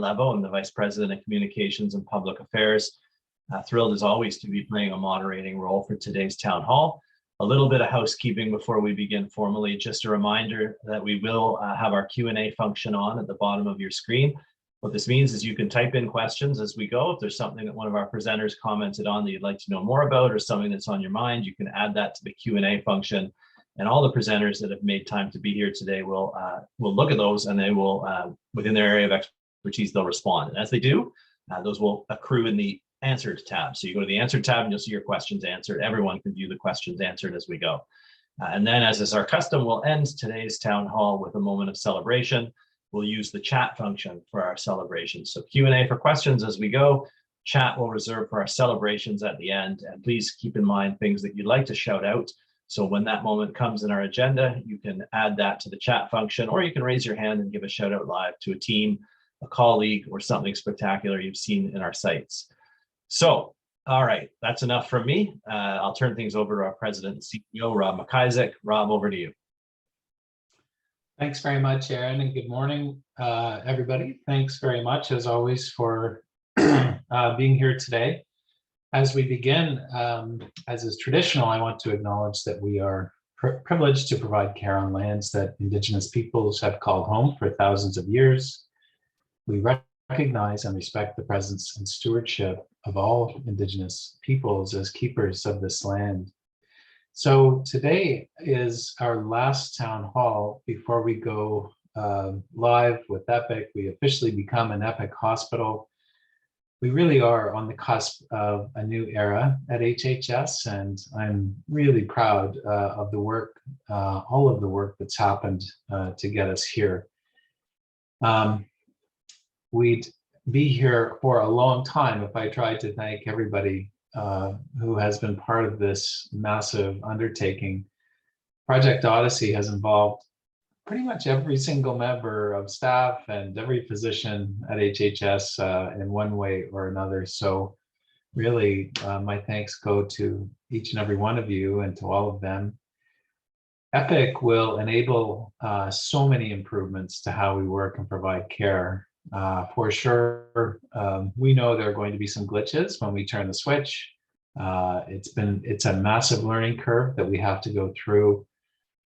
Levo. I'm the Vice President of Communications and Public Affairs. Thrilled as always to be playing a moderating role for today's town hall. A little bit of housekeeping before we begin formally. Just a reminder that we will have our Q&A function on at the bottom of your screen. What this means is you can type in questions as we go. If there's something that one of our presenters commented on that you'd like to know more about or something that's on your mind, you can add that to the Q&A function. And all the presenters that have made time to be here today will look at those, and they will, within their area of expertise, they'll respond. And as they do, those will accrue in the Answered tab. So you go to the Answered tab and you'll see your questions answered. Everyone can view the questions answered as we go. And then, as is our custom, we'll end today's town hall with a moment of celebration. We'll use the chat function for our celebration. So Q&A for questions as we go. Chat we'll reserve for our celebrations at the end. And please keep in mind things that you'd like to shout out. So when that moment comes in our agenda, you can add that to the chat function, or you can raise your hand and give a shout out live to a team, a colleague, or something spectacular you've seen in our sites. So, all right, that's enough from me. I'll turn things over to our President and CEO, Rob McIsaac. Rob, over to you. Thanks very much, Aaron, and good morning, everybody. Thanks very much, as always, for being here today. As we begin, as is traditional, I want to acknowledge that we are privileged to provide care on lands that Indigenous peoples have called home for thousands of years. We recognize and respect the presence and stewardship of all Indigenous peoples as keepers of this land. So today is our last town hall before we go live with Epic. We officially become an Epic hospital. We really are on the cusp of a new era at HHS, and I'm really proud of the work, all of the work that's happened to get us here. We'd be here for a long time if I tried to thank everybody who has been part of this massive undertaking. Project Odyssey has involved pretty much every single member of staff and every physician at HHS in one way or another. So really, my thanks go to each and every one of you and to all of them. Epic will enable so many improvements to how we work and provide care. For sure, we know there are going to be some glitches when we turn the switch. It's a massive learning curve that we have to go through.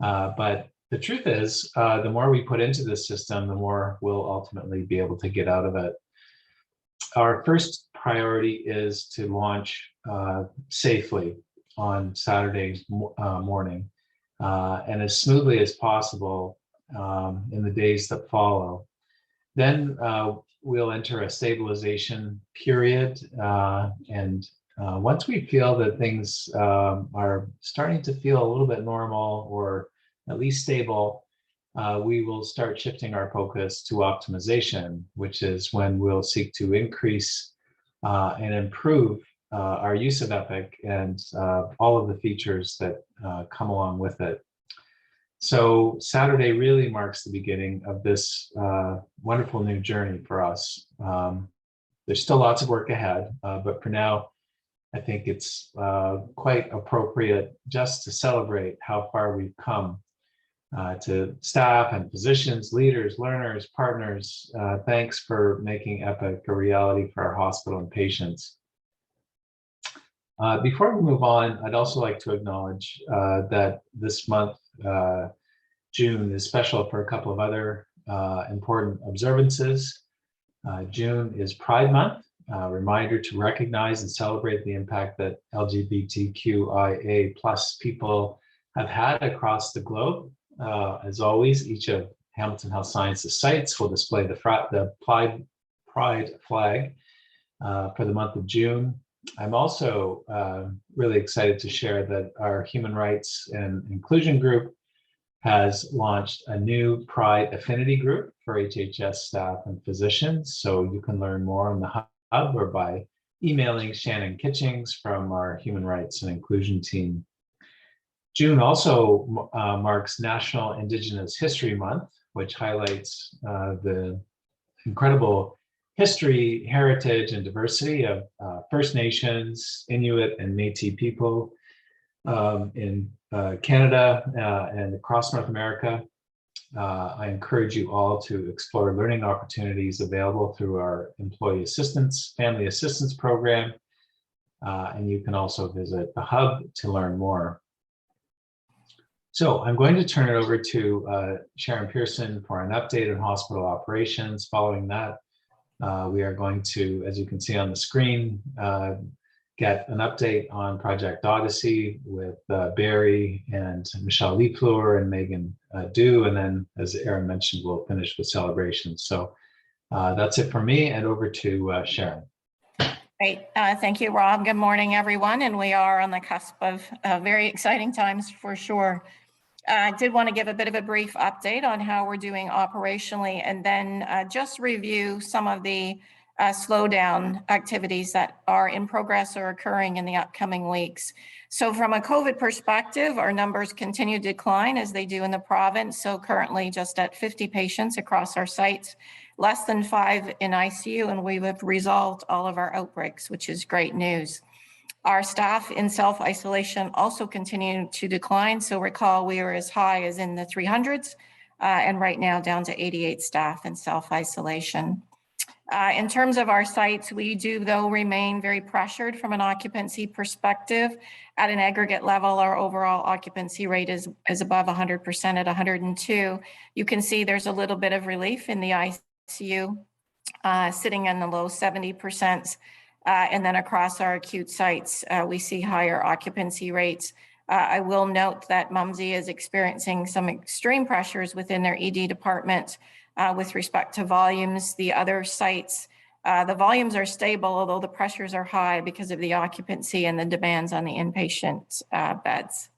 But the truth is, the more we put into this system, the more we'll ultimately be able to get out of it. Our first priority is to launch safely on Saturday morning and as smoothly as possible in the days that follow. Then we'll enter a stabilization period, and once we feel that things are starting to feel a little bit normal or at least stable, we will start shifting our focus to optimization, which is when we'll seek to increase and improve our use of Epic and all of the features that come along with it. So Saturday really marks the beginning of this wonderful new journey for us. There's still lots of work ahead, but for now, I think it's quite appropriate just to celebrate how far we've come. To staff and physicians, leaders, learners, partners, thanks for making Epic a reality for our hospital and patients. Before we move on, I'd also like to acknowledge that this month, June, is special for a couple of other important observances. June is Pride Month, a reminder to recognize and celebrate the impact that LGBTQIA+ people have had across the globe. As always, each of Hamilton Health Sciences sites will display the Pride flag for the month of June. I'm also really excited to share that our Human Rights and Inclusion Group has launched a new Pride Affinity Group for HHS staff and physicians. So you can learn more on the Hub or by emailing Shannon Kitchings from our Human Rights and Inclusion team. June also marks National Indigenous History Month, which highlights the incredible history, heritage, and diversity of First Nations, Inuit, and Métis people in Canada and across North America. I encourage you all to explore learning opportunities available through our employee assistance, family assistance program. And you can also visit the hub to learn more. So I'm going to turn it over to Sharon Pearson for an update on hospital operations. Following that, we are going to, as you can see on the screen, get an update on Project Odyssey with Barry and Michelle Lefleur and Megan Dew. And then, as Aaron mentioned, we'll finish with celebrations. So that's it for me, and over to Sharon. Great. Thank you, Rob. Good morning, everyone. And we are on the cusp of very exciting times for sure. I did want to give a bit of a brief update on how we're doing operationally, and then just review some of the slowdown activities that are in progress or occurring in the upcoming weeks. So from a COVID perspective, our numbers continue to decline as they do in the province. So currently just at 50 patients across our sites, less than 5 in ICU, and we have resolved all of our outbreaks, which is great news. Our staff in self-isolation also continue to decline. So recall we were as high as in the 300s and right now down to 88 staff in self-isolation. In terms of our sites, we do though remain very pressured from an occupancy perspective. At an aggregate level, our overall occupancy rate is above 100% at 102. You can see there's a little bit of relief in the ICU, sitting in the low 70%. And then across our acute sites, we see higher occupancy rates. I will note that Mumsy is experiencing some extreme pressures within their ED department with respect to volumes. The other sites, the volumes are stable, although the pressures are high because of the occupancy and the demands on the inpatient beds.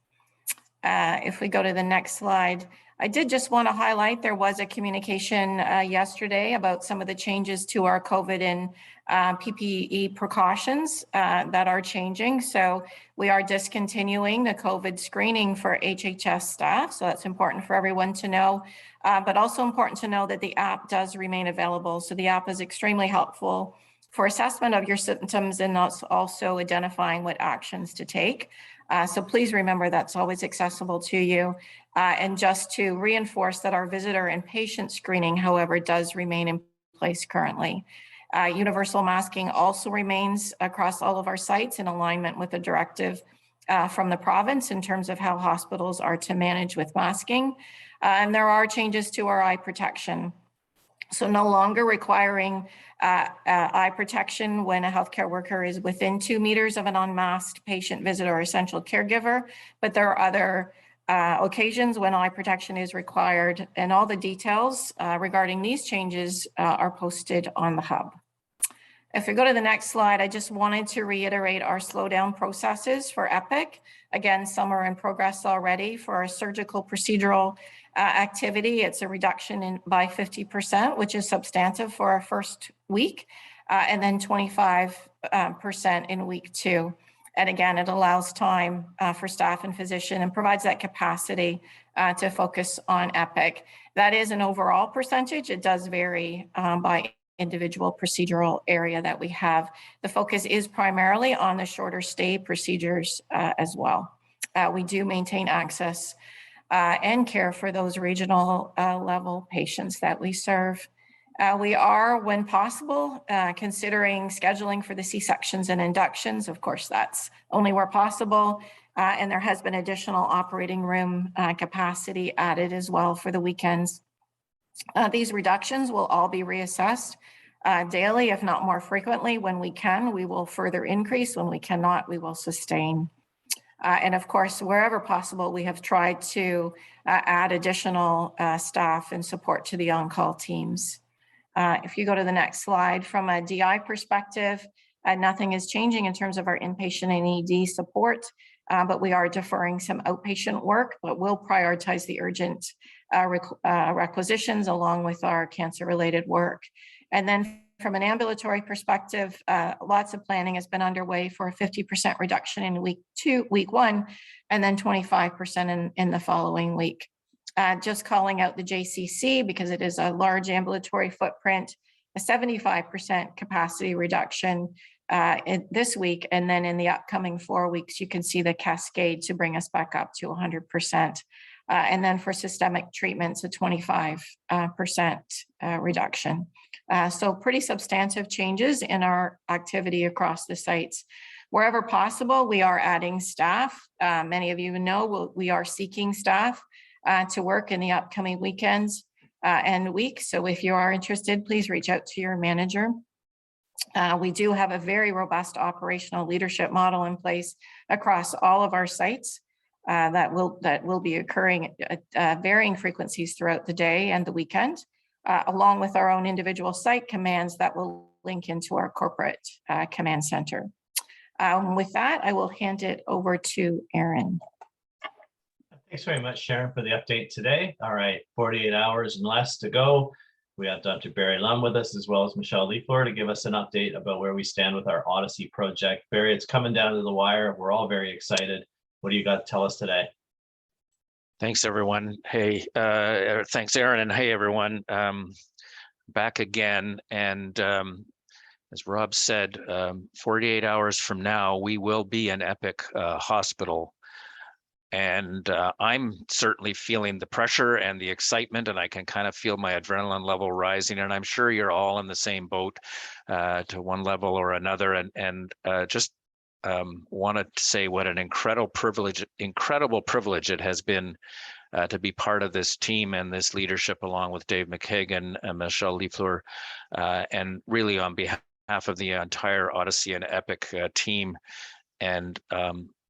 If we go to the next slide, I did just want to highlight there was a communication yesterday about some of the changes to our COVID and PPE precautions that are changing. So we are discontinuing the COVID screening for HHS staff. So that's important for everyone to know, but also important to know that the app does remain available. So the app is extremely helpful for assessment of your symptoms and also identifying what actions to take. So please remember that's always accessible to you. And just to reinforce that our visitor and patient screening, however, does remain in place currently. Universal masking also remains across all of our sites in alignment with the directive from the province in terms of how hospitals are to manage with masking. And there are changes to our eye protection. So no longer requiring eye protection when a healthcare worker is within 2 meters of an unmasked patient, visitor, or essential caregiver, but there are other occasions when eye protection is required, and all the details regarding these changes are posted on the hub. If we go to the next slide, I just wanted to reiterate our slowdown processes for EPIC. Again, some are in progress already. For our surgical procedural activity, it's a reduction by 50%, which is substantive for our first week, and then 25% in week 2. And again, it allows time for staff and physician and provides that capacity to focus on EPIC. That is an overall percentage. It does vary by individual procedural area that we have. The focus is primarily on the shorter stay procedures as well. We do maintain access and care for those regional level patients that we serve. We are, when possible, considering scheduling for the C-sections and inductions. Of course, that's only where possible. And there has been additional operating room capacity added as well for the weekends. These reductions will all be reassessed daily, if not more frequently. When we can, we will further increase. When we cannot, we will sustain. And of course, wherever possible, we have tried to add additional staff and support to the on-call teams. If you go to the next slide, from a DI perspective, nothing is changing in terms of our inpatient and ED support, but we are deferring some outpatient work, but we'll prioritize the urgent requisitions along with our cancer-related work. And then from an ambulatory perspective, lots of planning has been underway for a 50% reduction in week 1, and then 25% in the following week. Just calling out the JCC because it is a large ambulatory footprint, a 75% capacity reduction this week. And then in the upcoming 4 weeks, you can see the cascade to bring us back up to 100%. And then for systemic treatments, a 25% reduction. So pretty substantive changes in our activity across the sites. Wherever possible, we are adding staff. Many of you know we are seeking staff to work in the upcoming weekends and weeks. So if you are interested, please reach out to your manager. We do have a very robust operational leadership model in place across all of our sites that will be occurring at varying frequencies throughout the day and the weekend, along with our own individual site commands that will link into our corporate command center. With that, I will hand it over to Aaron. Thanks very much, Sharon, for the update today. All right, 48 hours and less to go. We have Dr. Barry Lum with us, as well as Michelle Leaflor, to give us an update about where we stand with our Odyssey project. Barry, it's coming down to the wire. We're all very excited. What do you got to tell us today? Thanks, everyone. Hey, thanks, Aaron, and hey, everyone. Back again, and as Rob said, 48 hours from now, we will be an Epic hospital. And I'm certainly feeling the pressure and the excitement, and I can kind of feel my adrenaline level rising. And I'm sure you're all in the same boat to one level or another. And just wanted to say what an incredible privilege it has been to be part of this team and this leadership, along with Dave McKagan and Michelle Leaflor, and really on behalf of the entire Odyssey and Epic team. And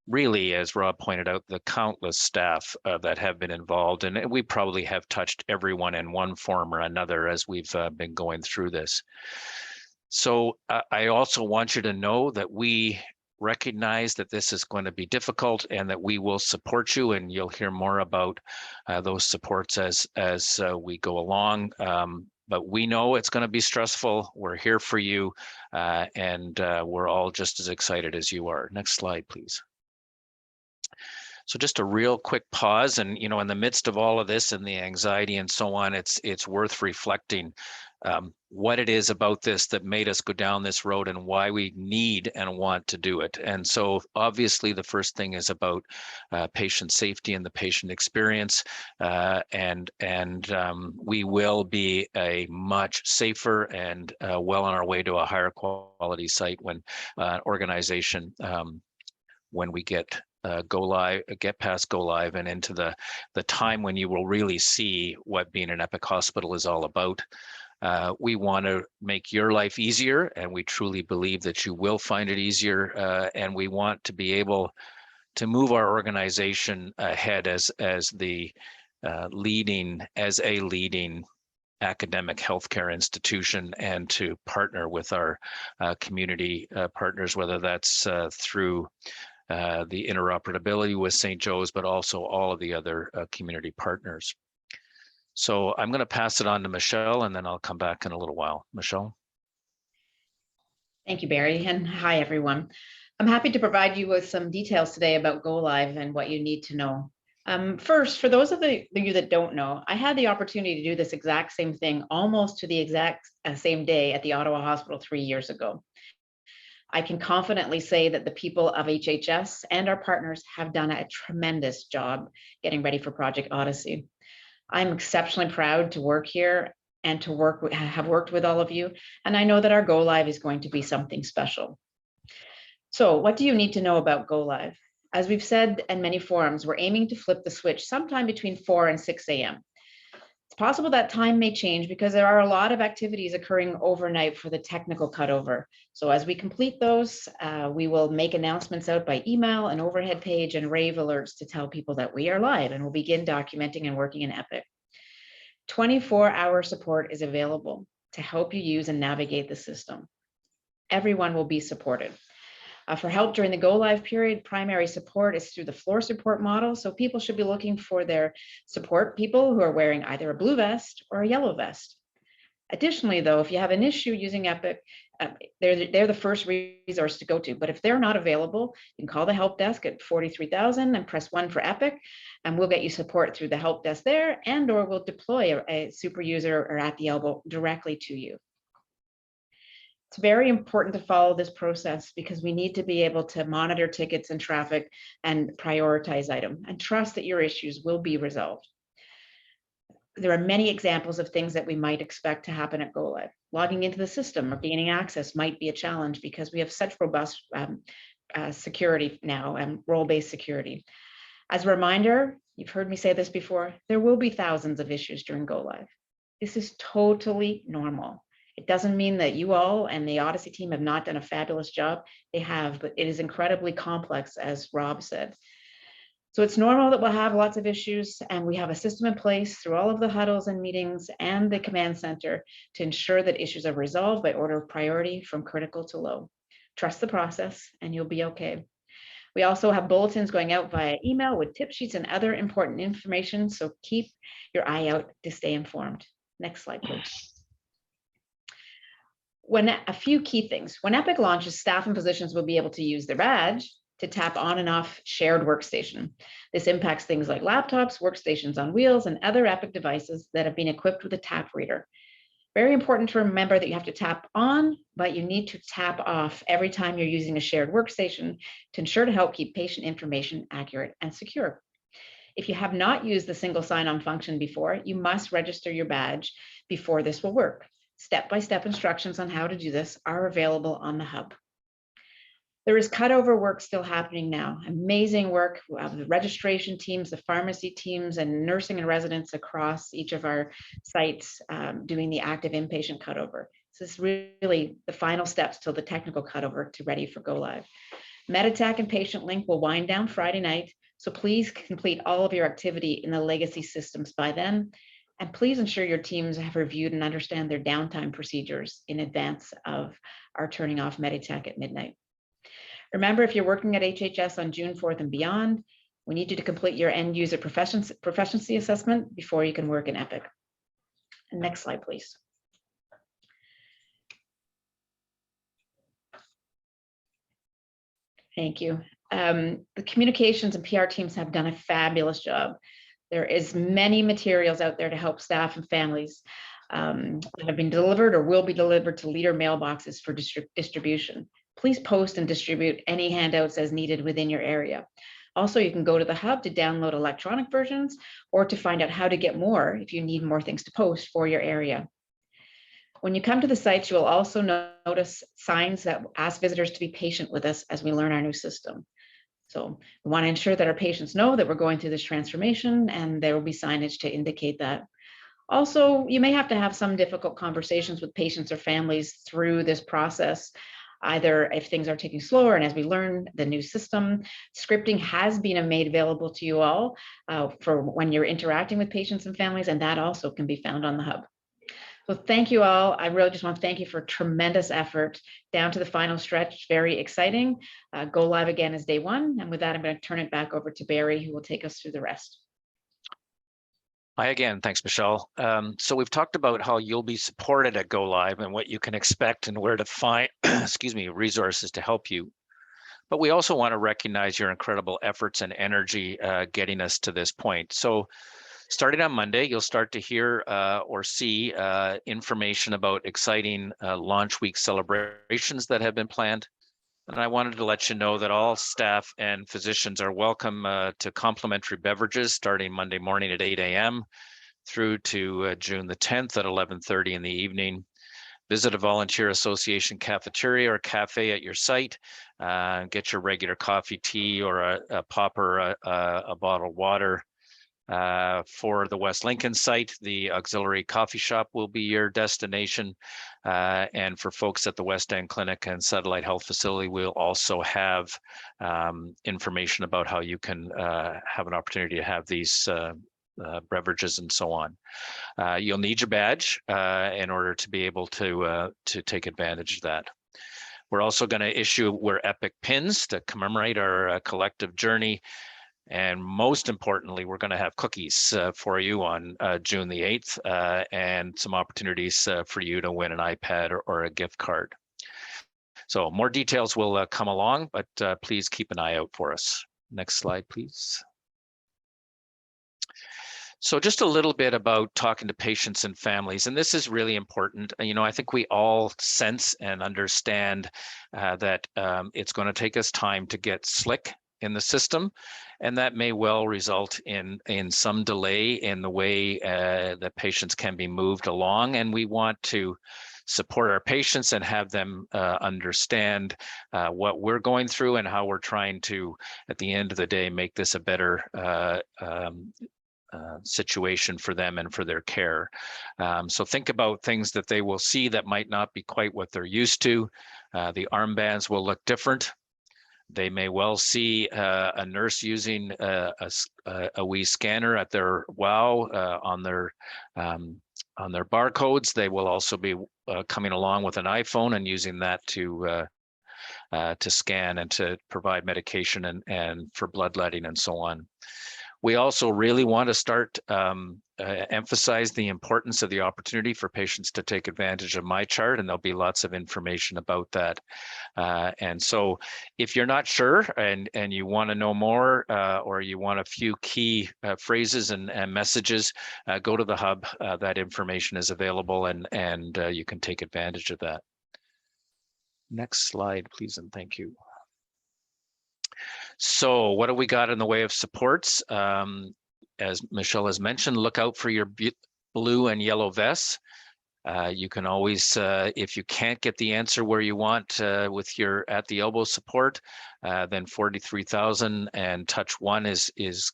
really, as Rob pointed out, the countless staff that have been involved, and we probably have touched everyone in one form or another as we've been going through this. So I also want you to know that we recognize that this is going to be difficult and that we will support you, and you'll hear more about those supports as we go along. But we know it's going to be stressful. We're here for you, and we're all just as excited as you are. Next slide, please. So just a real quick pause, and in the midst of all of this and the anxiety and so on, it's worth reflecting what it is about this that made us go down this road and why we need and want to do it. And so obviously the first thing is about patient safety and the patient experience, and we will be a much safer and well on our way to a higher quality site when organization when we get past go live and into the time when you will really see what being an Epic hospital is all about. We want to make your life easier, and we truly believe that you will find it easier. And we want to be able to move our organization ahead as a leading academic healthcare institution, and to partner with our community partners, whether that's through the interoperability with St. Joe's, but also all of the other community partners. So I'm going to pass it on to Michelle, and then I'll come back in a little while. Michelle. Thank you, Barry, and hi, everyone. I'm happy to provide you with some details today about Go Live and what you need to know. First, for those of you that don't know, I had the opportunity to do this exact same thing almost to the exact same day at the Ottawa Hospital 3 years ago. I can confidently say that the people of HHS and our partners have done a tremendous job getting ready for Project Odyssey. I'm exceptionally proud to work here and to have worked with all of you, and I know that our Go Live is going to be something special. So what do you need to know about Go Live? As we've said in many forums, we're aiming to flip the switch sometime between 4 and 6 a.m. It's possible that time may change because there are a lot of activities occurring overnight for the technical cutover. So as we complete those, we will make announcements out by email, an overhead page, and rave alerts to tell people that we are live, and we'll begin documenting and working in Epic. 24-hour support is available to help you use and navigate the system. Everyone will be supported. For help during the Go Live period, primary support is through the floor support model. So people should be looking for their support people who are wearing either a blue vest or a yellow vest. Additionally, though, if you have an issue using Epic, they're the first resource to go to. But if they're not available, you can call the help desk at 43,000 and press 1 for Epic, and we'll get you support through the help desk there, and/or we'll deploy a super user or at the elbow directly to you. It's very important to follow this process because we need to be able to monitor tickets and traffic and prioritize items and trust that your issues will be resolved. There are many examples of things that we might expect to happen at Go Live. Logging into the system or gaining access might be a challenge because we have such robust security now and role-based security. As a reminder, you've heard me say this before, there will be thousands of issues during Go Live. This is totally normal. It doesn't mean that you all and the Odyssey team have not done a fabulous job. They have, but it is incredibly complex, as Rob said. So it's normal that we'll have lots of issues, and we have a system in place through all of the huddles and meetings and the command center to ensure that issues are resolved by order of priority from critical to low. Trust the process and you'll be okay. We also have bulletins going out via email with tip sheets and other important information, so keep your eye out to stay informed. Next slide, please. A few key things. When Epic launches, staff and physicians will be able to use their badge to tap on and off shared workstation. This impacts things like laptops, workstations on wheels, and other Epic devices that have been equipped with a tap reader. Very important to remember that you have to tap on, but you need to tap off every time you're using a shared workstation to ensure to help keep patient information accurate and secure. If you have not used the single sign-on function before, you must register your badge before this will work. Step-by-step instructions on how to do this are available on the hub. There is cutover work still happening now. Amazing work of the registration teams, the pharmacy teams, and nursing and residents across each of our sites doing the active inpatient cutover. This is really the final steps till the technical cutover to ready for Go Live. Meditech and Patient Link will wind down Friday night, so please complete all of your activity in the legacy systems by then. And please ensure your teams have reviewed and understand their downtime procedures in advance of our turning off Meditech at midnight. Remember, if you're working at HHS on June 4th and beyond, we need you to complete your end user proficiency assessment before you can work in Epic. And next slide, please. Thank you. The communications and PR teams have done a fabulous job. There is many materials out there to help staff and families that have been delivered or will be delivered to leader mailboxes for distribution. Please post and distribute any handouts as needed within your area. Also, you can go to the hub to download electronic versions or to find out how to get more if you need more things to post for your area. When you come to the sites, you will also notice signs that ask visitors to be patient with us as we learn our new system. So we want to ensure that our patients know that we're going through this transformation, and there will be signage to indicate that. Also, you may have to have some difficult conversations with patients or families through this process, either if things are taking slower and as we learn the new system. Scripting has been made available to you all for when you're interacting with patients and families, and that also can be found on the hub. So thank you all. I really just want to thank you for tremendous effort down to the final stretch. Very exciting. Go live again is day one. And with that, I'm going to turn it back over to Barry, who will take us through the rest. Hi again. Thanks, Michelle. So we've talked about how you'll be supported at Go Live and what you can expect and where to find, excuse me, resources to help you. But we also want to recognize your incredible efforts and energy getting us to this point. So starting on Monday, you'll start to hear or see information about exciting launch week celebrations that have been planned. And I wanted to let you know that all staff and physicians are welcome to complimentary beverages starting Monday morning at 8 a.m. through to June the 10th at 11:30 in the evening. Visit a volunteer association cafeteria or cafe at your site. Get your regular coffee, tea, or a pop or a bottled water. For the West Lincoln site, the auxiliary coffee shop will be your destination. And for folks at the West End Clinic and Satellite Health Facility, we'll also have information about how you can have an opportunity to have these beverages and so on. You'll need your badge in order to be able to take advantage of that. We're also going to issue Epic pins to commemorate our collective journey. And most importantly, we're going to have cookies for you on June the 8th and some opportunities for you to win an iPad or a gift card. So more details will come along, but please keep an eye out for us. Next slide, please. So just a little bit about talking to patients and families, and this is really important. You know, I think we all sense and understand that it's going to take us time to get slick in the system, and that may well result in some delay in the way that patients can be moved along. And we want to support our patients and have them understand what we're going through and how we're trying to, at the end of the day, make this a better situation for them and for their care. So think about things that they will see that might not be quite what they're used to. The armbands will look different. They may well see a nurse using a wee scanner at their WOW on their barcodes. They will also be coming along with an iPhone and using that to scan and to provide medication and for bloodletting and so on. We also really want to start emphasize the importance of the opportunity for patients to take advantage of MyChart, and there'll be lots of information about that. And so if you're not sure and you want to know more or you want a few key phrases and messages, go to the hub. That information is available, and you can take advantage of that. Next slide, please, and thank you. So what do we got in the way of supports? As Michelle has mentioned, look out for your blue and yellow vests. You can always, if you can't get the answer where you want with your at the elbow support, then 43,000 and touch 1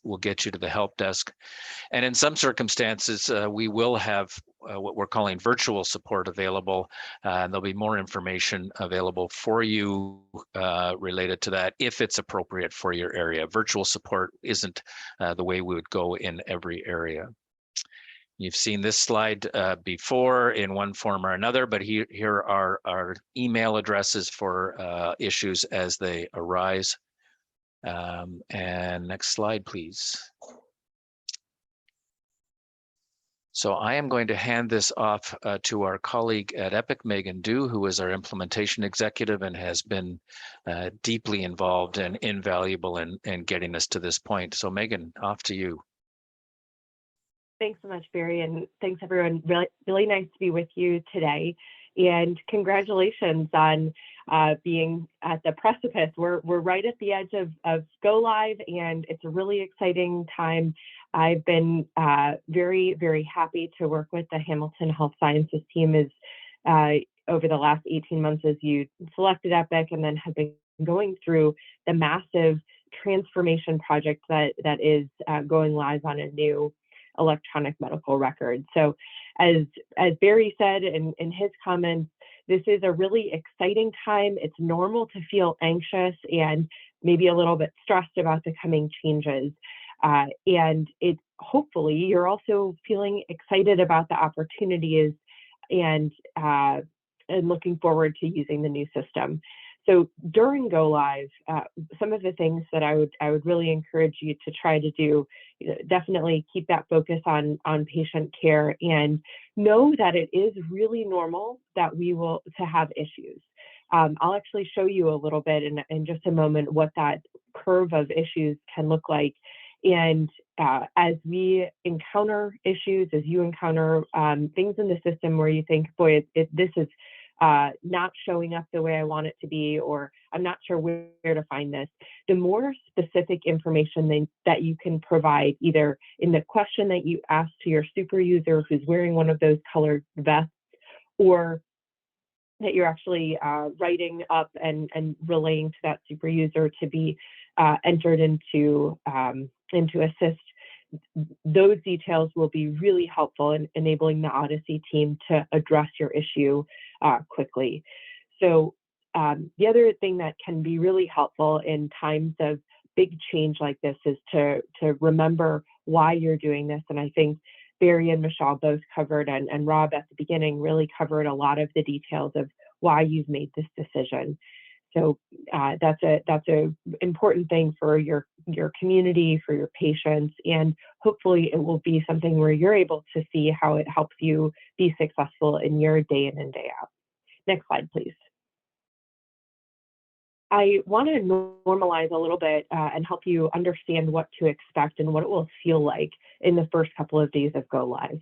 will get you to the help desk. And in some circumstances, we will have what we're calling virtual support available. And there'll be more information available for you related to that if it's appropriate for your area. Virtual support isn't the way we would go in every area. You've seen this slide before in one form or another, but here are our email addresses for issues as they arise. And next slide, please. So I am going to hand this off to our colleague at Epic, Megan Du, who is our implementation executive and has been deeply involved and invaluable in getting us to this point. So Megan, off to you. Thanks so much, Barry, and thanks everyone. Really nice to be with you today, and congratulations on being at the precipice. We're right at the edge of go live, and it's a really exciting time. I've been very, very happy to work with the Hamilton Health Sciences team over the last 18 months as you selected Epic and then have been going through the massive transformation project that is going live on a new electronic medical record. So as Barry said in his comments, this is a really exciting time. It's normal to feel anxious and maybe a little bit stressed about the coming changes. And hopefully you're also feeling excited about the opportunities and looking forward to using the new system. So during go live, some of the things that I would really encourage you to try to do, definitely keep that focus on patient care and know that it is really normal that we will have issues. I'll actually show you a little bit in just a moment what that curve of issues can look like. And as we encounter issues, as you encounter things in the system where you think, boy, this is not showing up the way I want it to be, or I'm not sure where to find this, the more specific information that you can provide, either in the question that you ask to your super user who's wearing one of those colored vests, or that you're actually writing up and relaying to that super user to be entered into Assist. Those details will be really helpful in enabling the Odyssey team to address your issue quickly. So the other thing that can be really helpful in times of big change like this is to remember why you're doing this. And I think Barry and Michelle both covered, and Rob at the beginning really covered a lot of the details of why you've made this decision. So that's a important thing for your community, for your patients, and hopefully it will be something where you're able to see how it helps you be successful in your day in and day out. Next slide, please. I want to normalize a little bit and help you understand what to expect and what it will feel like in the first couple of days of go live.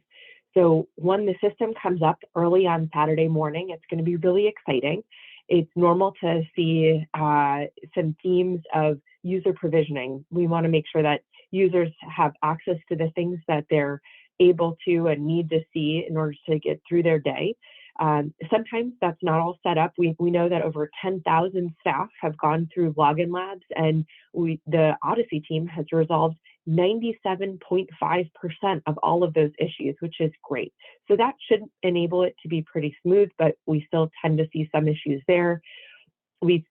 So when the system comes up early on Saturday morning, it's going to be really exciting. It's normal to see some themes of user provisioning. We want to make sure that users have access to the things that they're able to and need to see in order to get through their day. Sometimes that's not all set up. We know that over 10,000 staff have gone through login labs, and the Odyssey team has resolved 97.5% of all of those issues, which is great. So that should enable it to be pretty smooth, but we still tend to see some issues there. We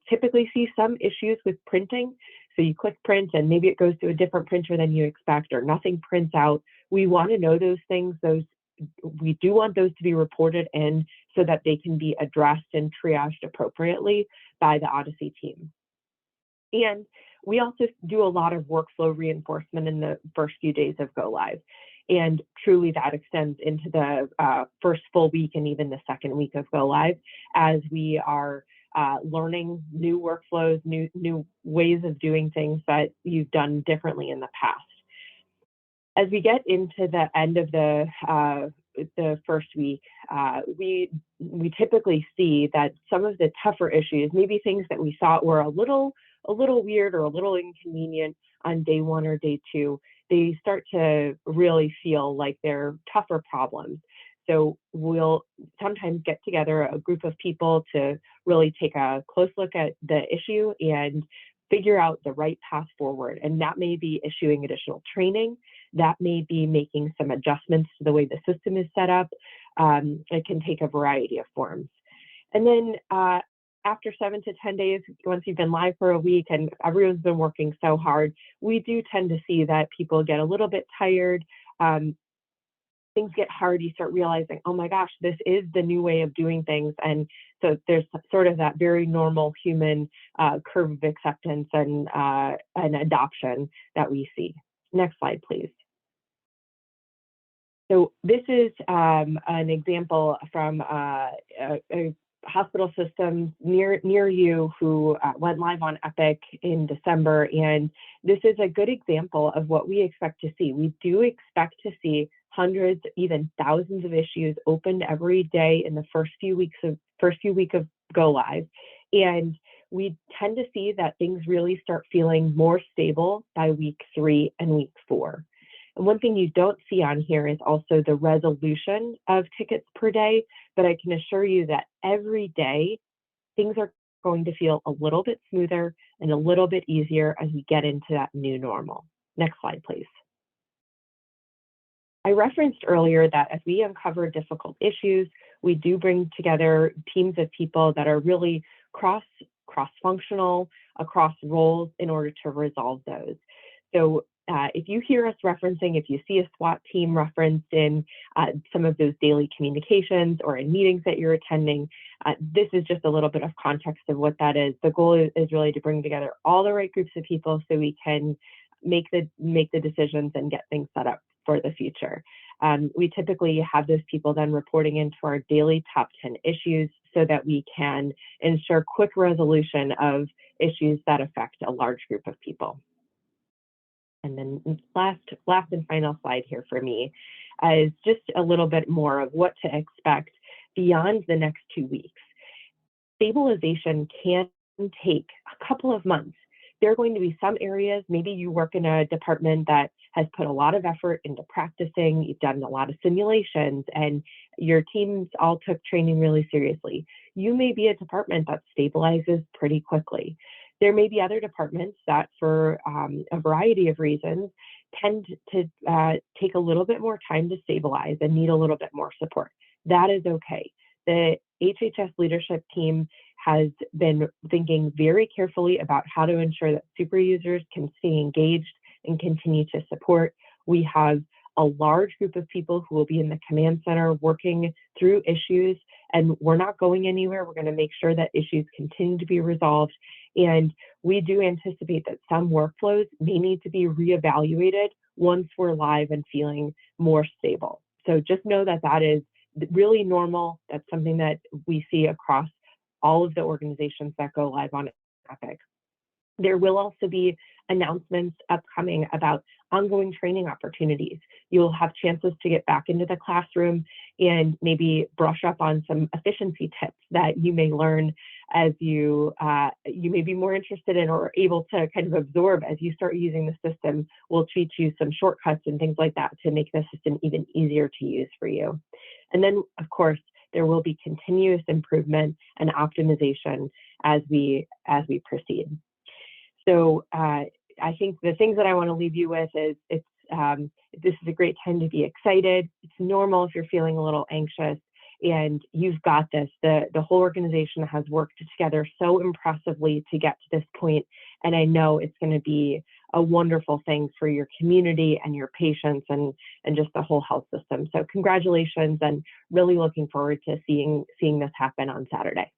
typically see some issues with printing. So you click print and maybe it goes to a different printer than you expect, or nothing prints out. We want to know those things. We do want those to be reported in so that they can be addressed and triaged appropriately by the Odyssey team. And we also do a lot of workflow reinforcement in the first few days of go live. And truly that extends into the first full week and even the second week of go live, as we are learning new workflows, new ways of doing things that you've done differently in the past. As we get into the end of the first week, we typically see that some of the tougher issues, maybe things that we thought were a little weird or a little inconvenient on day one or day two, they start to really feel like they're tougher problems. So we'll sometimes get together a group of people to really take a close look at the issue and figure out the right path forward. And that may be issuing additional training. That may be making some adjustments to the way the system is set up. It can take a variety of forms. And then after 7 to 10 days, once you've been live for a week and everyone's been working so hard, we do tend to see that people get a little bit tired. Things get hard. You start realizing, oh my gosh, this is the new way of doing things. And so there's sort of that very normal human curve of acceptance and adoption that we see. Next slide, please. So this is an example from a hospital system near you who went live on Epic in December. And this is a good example of what we expect to see. We do expect to see hundreds, even thousands of issues opened every day in the first few weeks of go live. And we tend to see that things really start feeling more stable by week 3 and week 4. And one thing you don't see on here is also the resolution of tickets per day, but I can assure you that every day things are going to feel a little bit smoother and a little bit easier as we get into that new normal. Next slide, please. I referenced earlier that as we uncover difficult issues, we do bring together teams of people that are really cross-functional, across roles in order to resolve those. So if you hear us referencing, if you see a SWAT team referenced in some of those daily communications or in meetings that you're attending, this is just a little bit of context of what that is. The goal is really to bring together all the right groups of people so we can make the decisions and get things set up for the future. We typically have those people then reporting into our daily top 10 issues so that we can ensure quick resolution of issues that affect a large group of people. And then last and final slide here for me is just a little bit more of what to expect beyond the next 2 weeks. Stabilization can take a couple of months. There are going to be some areas, maybe you work in a department that has put a lot of effort into practicing, you've done a lot of simulations, and your teams all took training really seriously. You may be a department that stabilizes pretty quickly. There may be other departments that, for a variety of reasons, tend to take a little bit more time to stabilize and need a little bit more support. That is okay. The HHS leadership team has been thinking very carefully about how to ensure that super users can stay engaged and continue to support. We have a large group of people who will be in the command center working through issues, and we're not going anywhere. We're going to make sure that issues continue to be resolved. And we do anticipate that some workflows may need to be reevaluated once we're live and feeling more stable. So just know that that is really normal. That's something that we see across all of the organizations that go live on Epic. There will also be announcements upcoming about ongoing training opportunities. You'll have chances to get back into the classroom and maybe brush up on some efficiency tips that you may learn as you may be more interested in or able to kind of absorb as you start using the system. We'll teach you some shortcuts and things like that to make the system even easier to use for you. And then, of course, there will be continuous improvement and optimization as we proceed. So I think the things that I want to leave you with is this is a great time to be excited. It's normal if you're feeling a little anxious, and you've got this. The whole organization has worked together so impressively to get to this point, and I know it's going to be a wonderful thing for your community and your patients and just the whole health system. So congratulations, and really looking forward to seeing this happen on Saturday.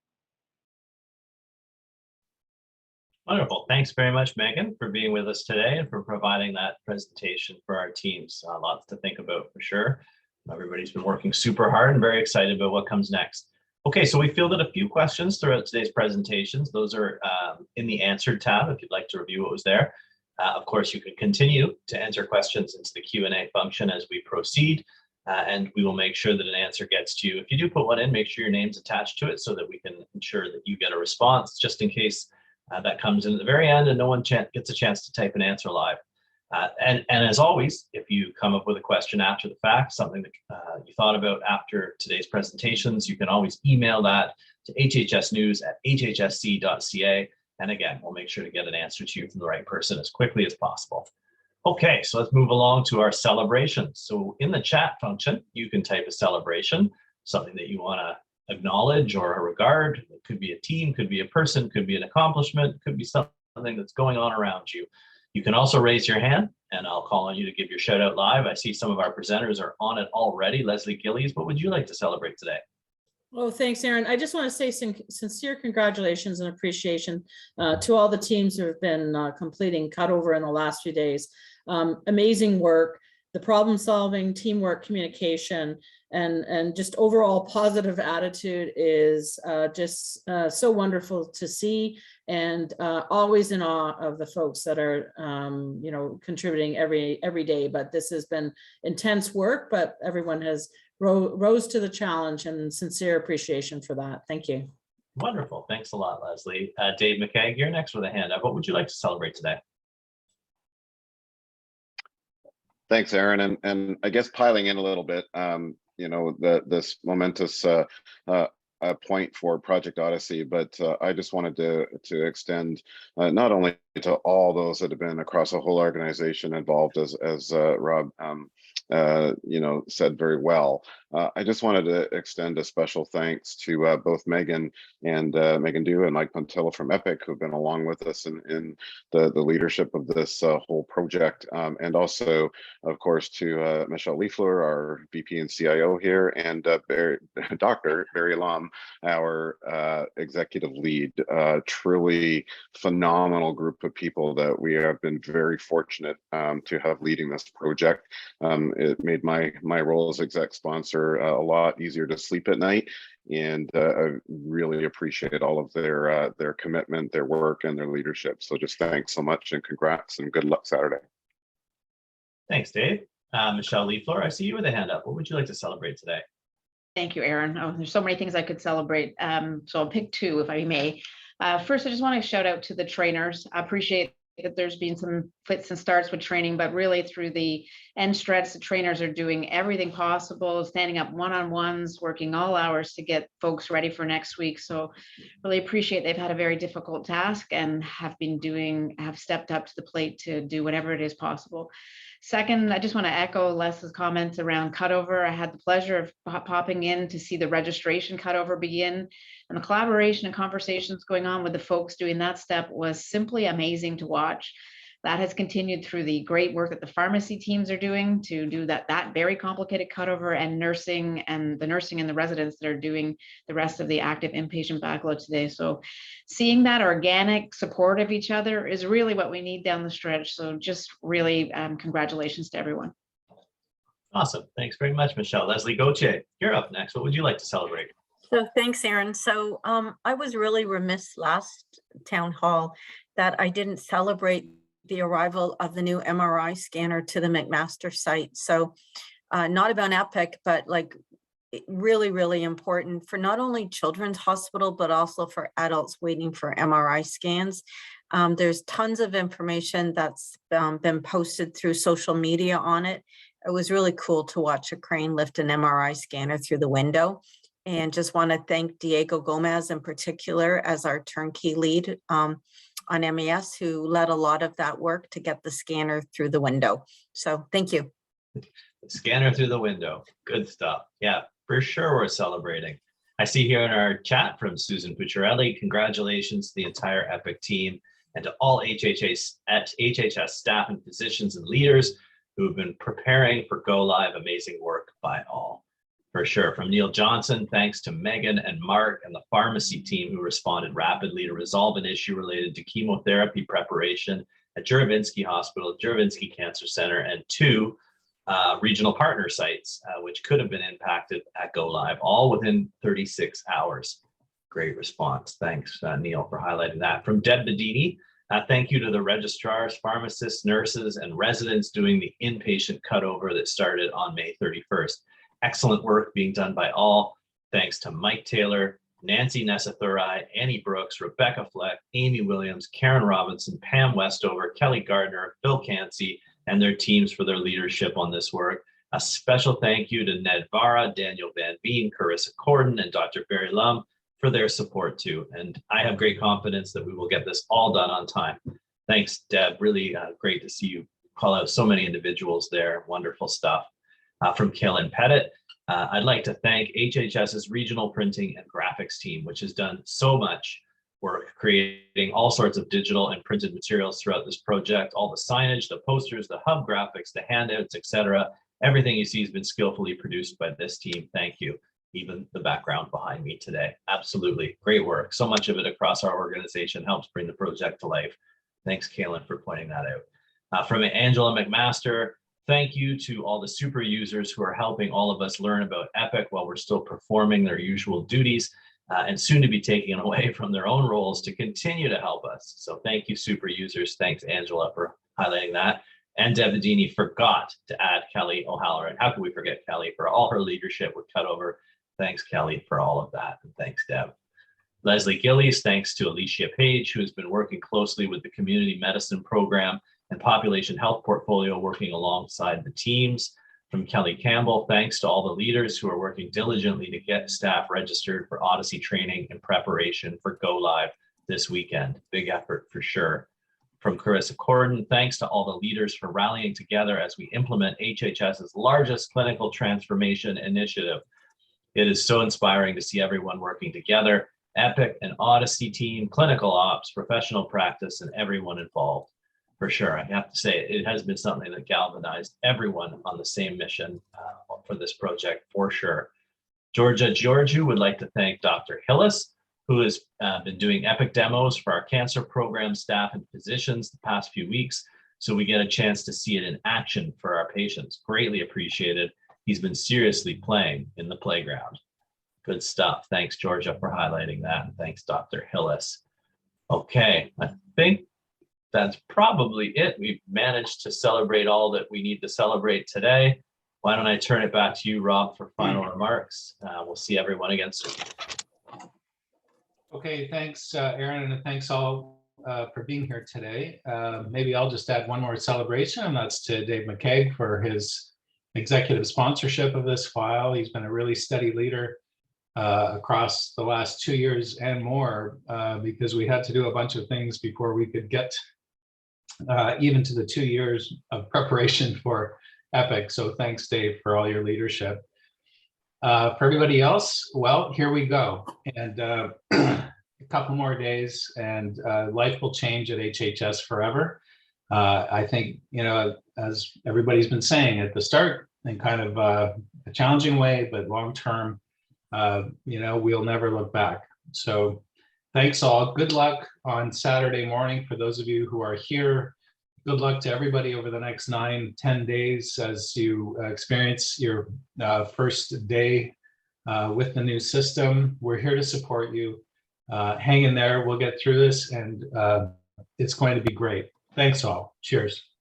Wonderful. Thanks very much, Megan, for being with us today and for providing that presentation for our teams. Lots to think about for sure. Everybody's been working super hard and very excited about what comes next. Okay, so we fielded a few questions throughout today's presentations. Those are in the answered tab if you'd like to review what was there. Of course, you can continue to enter questions into the Q&A function as we proceed, and we will make sure that an answer gets to you. If you do put one in, make sure your name's attached to it so that we can ensure that you get a response, just in case that comes in at the very end and no one gets a chance to type an answer live. And as always, if you come up with a question after the fact, something that you thought about after today's presentations, you can always email that to hhsnews@hhsc.ca. And again, we'll make sure to get an answer to you from the right person as quickly as possible. Okay, so let's move along to our celebrations. So in the chat function, you can type a celebration, something that you want to acknowledge or regard. It could be a team, could be a person, could be an accomplishment, could be something that's going on around you. You can also raise your hand and I'll call on you to give your shout out live. I see some of our presenters are on it already. Leslie Gillies, what would you like to celebrate today? Well, thanks, Aaron. I just want to say some sincere congratulations and appreciation to all the teams who have been completing cutover in the last few days. Amazing work, the problem solving, teamwork, communication, and just overall positive attitude is just so wonderful to see, and always in awe of the folks that are contributing every day. But this has been intense work, but everyone has rose to the challenge, and sincere appreciation for that. Thank you. Wonderful. Thanks a lot, Leslie. Dave McKay, you're next with a hand up. What would you like to celebrate today? Thanks, Aaron. And I guess piling in a little bit, this momentous point for Project Odyssey, but I just wanted to extend not only to all those that have been across the whole organization involved, as Rob said very well. I just wanted to extend a special thanks to both Megan and Megan Dew and Mike Pontilla from Epic, who've been along with us in the leadership of this whole project, and also, of course, to Michelle Leifler, our VP and CIO here, and Dr. Barry Lam, our executive lead. Truly phenomenal group of people that we have been very fortunate to have leading this project. It made my role as exec sponsor a lot easier to sleep at night, and I really appreciate all of their commitment, their work, and their leadership. So just thanks so much, and congrats, and good luck Saturday. Thanks, Dave. Michelle Leifler, I see you with a hand up. What would you like to celebrate today? Thank you, Aaron. Oh, there's so many things I could celebrate. So I'll pick two, if I may. First, I just want to shout out to the trainers. I appreciate that there's been some fits and starts with training, but really through the end stretch, the trainers are doing everything possible, standing up one-on-ones, working all hours to get folks ready for next week. So really appreciate they've had a very difficult task and have stepped up to the plate to do whatever it is possible. Second, I just want to echo Les's comments around cutover. I had the pleasure of popping in to see the registration cutover begin, and the collaboration and conversations going on with the folks doing that step was simply amazing to watch. That has continued through the great work that the pharmacy teams are doing to do that very complicated cutover, and nursing and the residents that are doing the rest of the active inpatient backlog today. So seeing that organic support of each other is really what we need down the stretch. So just really congratulations to everyone. Awesome. Thanks very much, Michelle. Leslie Gauthier, you're up next. What would you like to celebrate? So thanks, Aaron. So I was really remiss last town hall that I didn't celebrate the arrival of the new MRI scanner to the McMaster site. So not about Epic, but like really, really important for not only Children's Hospital, but also for adults waiting for MRI scans. There's tons of information that's been posted through social media on it. It was really cool to watch a crane lift an MRI scanner through the window. And just want to thank Diego Gomez in particular as our turnkey lead on MES, who led a lot of that work to get the scanner through the window. So thank you. Scanner through the window. Good stuff. Yeah, for sure we're celebrating. I see here in our chat from Susan Pucciarelli, congratulations to the entire EPIC team and to all HHS staff and physicians and leaders who have been preparing for Go Live. Amazing work by all. For sure. From Neil Johnson, thanks to Megan and Mark and the pharmacy team who responded rapidly to resolve an issue related to chemotherapy preparation at Juravinski Hospital, Juravinski Cancer Center, and 2 regional partner sites, which could have been impacted at Go Live, all within 36 hours. Great response. Thanks, Neil, for highlighting that. From Deb Bedini, thank you to the registrars, pharmacists, nurses, and residents doing the inpatient cutover that started on May 31st. Excellent work being done by all. Thanks to Mike Taylor, Nancy Nessathurai, Annie Brooks, Rebecca Fleck, Amy Williams, Karen Robinson, Pam Westover, Kelly Gardner, Phil Cansey, and their teams for their leadership on this work. A special thank you to Ned Vara, Daniel Van Veen, Carissa Corden, and Dr. Barry Lum for their support too. And I have great confidence that we will get this all done on time. Thanks, Deb. Really great to see you call out so many individuals there. Wonderful stuff. From Kaylin Pettit, I'd like to thank HHS's regional printing and graphics team, which has done so much work creating all sorts of digital and printed materials throughout this project. All the signage, the posters, the hub graphics, the handouts, etc. Everything you see has been skillfully produced by this team. Thank you. Even the background behind me today. Absolutely great work. So much of it across our organization helps bring the project to life. Thanks, Kaylin, for pointing that out. From Angela McMaster, thank you to all the super users who are helping all of us learn about EPIC while we're still performing their usual duties and soon to be taken away from their own roles to continue to help us. So thank you, super users. Thanks, Angela, for highlighting that. And Deb Bedini forgot to add Kelly O'Halloran. How could we forget Kelly for all her leadership with Cutover? Thanks, Kelly, for all of that. And thanks, Deb. Leslie Gillies, thanks to Alicia Page, who has been working closely with the community medicine program and population health portfolio, working alongside the teams. From Kelly Campbell, thanks to all the leaders who are working diligently to get staff registered for Odyssey training and preparation for Go Live this weekend. Big effort for sure. From Carissa Corden, thanks to all the leaders for rallying together as we implement HHS's largest clinical transformation initiative. It is so inspiring to see everyone working together, EPIC and Odyssey team, clinical ops, professional practice, and everyone involved. For sure, I have to say it has been something that galvanized everyone on the same mission for this project, for sure. Georgia Georgiou would like to thank Dr. Hillis, who has been doing EPIC demos for our cancer program staff and physicians the past few weeks, so we get a chance to see it in action for our patients. Greatly appreciated. He's been seriously playing in the playground. Good stuff. Thanks, Georgia, for highlighting that. And thanks, Dr. Hillis. Okay, I think that's probably it. We've managed to celebrate all that we need to celebrate today. Why don't I turn it back to you, Rob, for final remarks. We'll see everyone again soon. Okay, thanks, Aaron, and thanks all for being here today. Maybe I'll just add one more celebration, and that's to Dave McKeag for his executive sponsorship of this file. He's been a really steady leader across the last 2 years and more, because we had to do a bunch of things before we could get even to the 2 years of preparation for EPIC. So thanks, Dave, for all your leadership. For everybody else, well, here we go. And a couple more days and life will change at HHS forever. I think, you know, as everybody's been saying at the start, in kind of a challenging way, but long-term, you know, we'll never look back. So thanks all. Good luck on Saturday morning for those of you who are here. Good luck to everybody over the next 9-10 days as you experience your first day with the new system. We're here to support you. Hang in there. We'll get through this, and it's going to be great. Thanks all. Cheers.